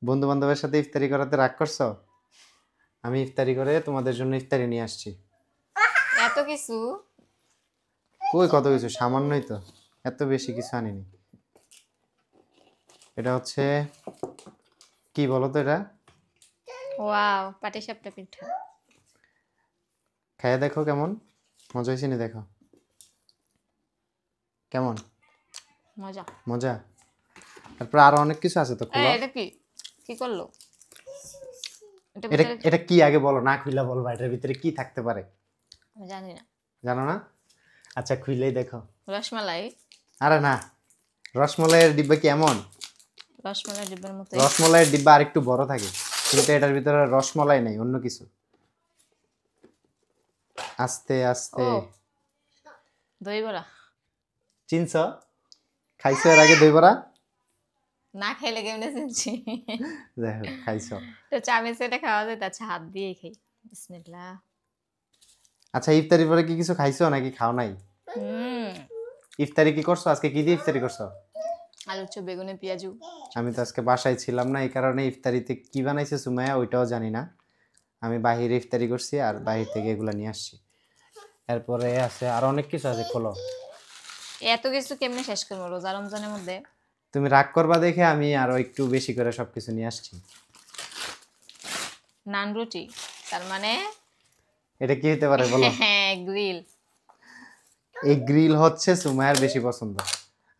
বন্ধু বান্ধবের সাথে ইফতারি করাতে রাগ করছো? আমি ইফতারি করে তোমাদের জন্য ইফতারি নিয়ে আসছি। এত কিছু? কই কত কিছু, সামান্যই তো, এত বেশি কিছু আনিনি। এটা হচ্ছে কি বলো তো, এটা ওয়াও, পাটিসাপটা পিঠা। খাইয়ে দেখো কেমন মজা হয়েছে নি, দেখো কেমন মজা। মজা। তারপর আরো অনেক কিছু আছে তো, খুলো। এটা কি কি করলো? এটা এটা ভিতরে এটা কি আগে বলো, না খুইলা বলবা এটার ভিতরে কি থাকতে পারে? আমি জানি না। জানো না? আচ্ছা খুইলেই দেখো। রসমালাই। আরে না, রসমলাইয়ের ডিব্বা কি এমন? রসমালাই ডিব্বার মতো। রসমলাইয়ের ডিব্বা আরেকটু বড় থাকে, কিন্তু এটার ভিতরে রসমলাই নেই, অন্য কিছু। আস্তে আস্তে। ও, দই বড়া। চিনছ? খাইছো এর আগে দই বড়া? না খাইলে কেমনে চিনছি? যাই হোক, খাইছো। তো চামিচে এটা খাওয়া যায়, তার হাত দিয়ে খাই। বিসমিল্লাহ। আচ্ছা, ইফতারির পরে কি কিছু খাইছো নাকি খাও নাই? ইফতারি কি করছো আজকে? কি দিয়ে ইফতারি করছো? আলু চপ, বেগুনে, পেঁয়াজু। আমি তো আজকে বাসায় ছিলাম না, এই কারণে ইফতারিতে কি বানাইছে সুমাইয়া ওইটাও জানি না। আমি বাহিরে ইফতারি করছি আর বাহির থেকে এগুলা নিয়ে আসছি। এরপরে আছে আর অনেক কিছু আছে, খোলো। এত কিছু কেমনে শেষ করবো রোজা রমজানের মধ্যে? তুমি রাগ করবা দেখে আমি আরো একটু বেশি করে সবকিছু নিয়ে আসছি। নান রুটি, তার মানে এটা কি হতে পারে বলো? হ্যাঁ, গ্রিল। এই গ্রিল হচ্ছে সুমাইয়ার বেশি পছন্দ।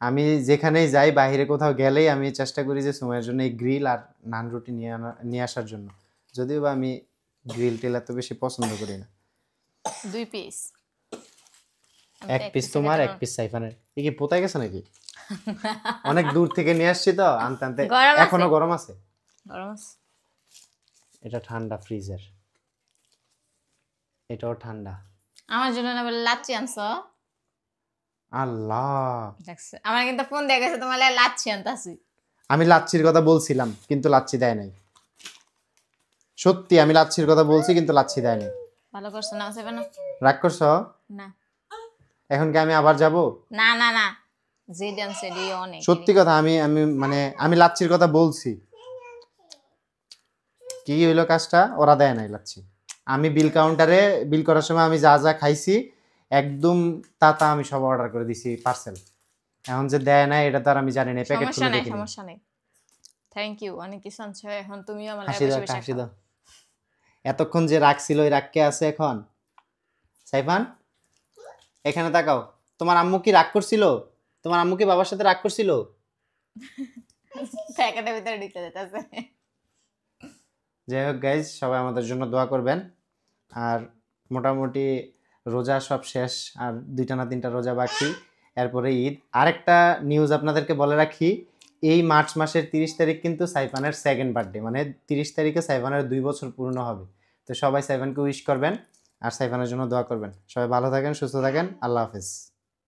আমি যেখানেই যাই, বাইরে কোথাও গেলেই আমি চেষ্টা করি যে সুমাইয়ার জন্য এই গ্রিল আর নান রুটি নিয়ে আসার জন্য, যদিও বা আমি গ্রিল টিল এত বেশি পছন্দ করি না। 2 পিস। এক পিস তোমার, এক পিস সাইফানের। এই কি পোতায় গেছে নাকি? অনেক দূর থেকে নিয়ে আসছি তো, আনতে আনতে এখনো গরম আছে। গরম আছে। এটা ঠান্ডা ফ্রিজের, এটাও ঠান্ডা। আমার জন্য না বলে লাচ্ছি আনছো? আল্লাহ, দেখছে আমার কিন্তু ফোন দিয়ে গেছে তোমার লাচ্ছি আনতাছি। আমি লাচ্ছির কথা বলছিলাম কিন্তু লাচ্ছি দেয় নাই। সত্যি আমি লাচ্ছির কথা বলছি কিন্তু লাচ্ছি দেয় নাই। ভালো করছো না সেবা না? রাগ করছো? না এখন কি আমি আবার যাব? না না না, যে ডান্স এডি অনেক। সত্যি কথা, আমি আমি মানে আমি লাচ্ছির কথা বলছি। কি হইলো কাজটা, ওরা দেয় নাই লাচ্ছি। আমি বিল কাউন্টারে বিল করার সময় আমি যা যা খাইছি একদম তা আমি সব অর্ডার করে দিছি পার্সেল। এখন যে দেয় নাই এটা তো আর আমি জানি না, প্যাকেট খুলে দেখি। সমস্যা নেই, থ্যাংক ইউ। অনেক কিছু আনছো, এখন তুমিও আমার হাসি দাও, বসে বসে হাসি খাও। দাও। এতক্ষণ যে রাখছিল ওই রাগকে আছে এখন? সাইফান এখানে তাকাও। তোমার আম্মু কি রাগ করছিল? তোমার আম্মু কি বাবার সাথে রাগ করছিল? প্যাকেটের ভিতরে ঢুকে যেতেছে। যাই হোক গাইজ, সবাই আমাদের জন্য দোয়া করবেন। আর মোটামুটি রোজা সব শেষ, আর 2টা না 3টা রোজা বাকি, এরপরে ঈদ। আরেকটা নিউজ আপনাদেরকে বলে রাখি, এই মার্চ মাসের 30 তারিখ কিন্তু সাইফানের সেকেন্ড বার্থডে, মানে 30 তারিখে সাইফানের 2 বছর পূর্ণ হবে। তো সবাই সাইফানকে উইশ করবেন আর সাইফানের জন্য দোয়া করবেন। সবাই ভালো থাকেন, সুস্থ থাকেন, আল্লাহ হাফেজ।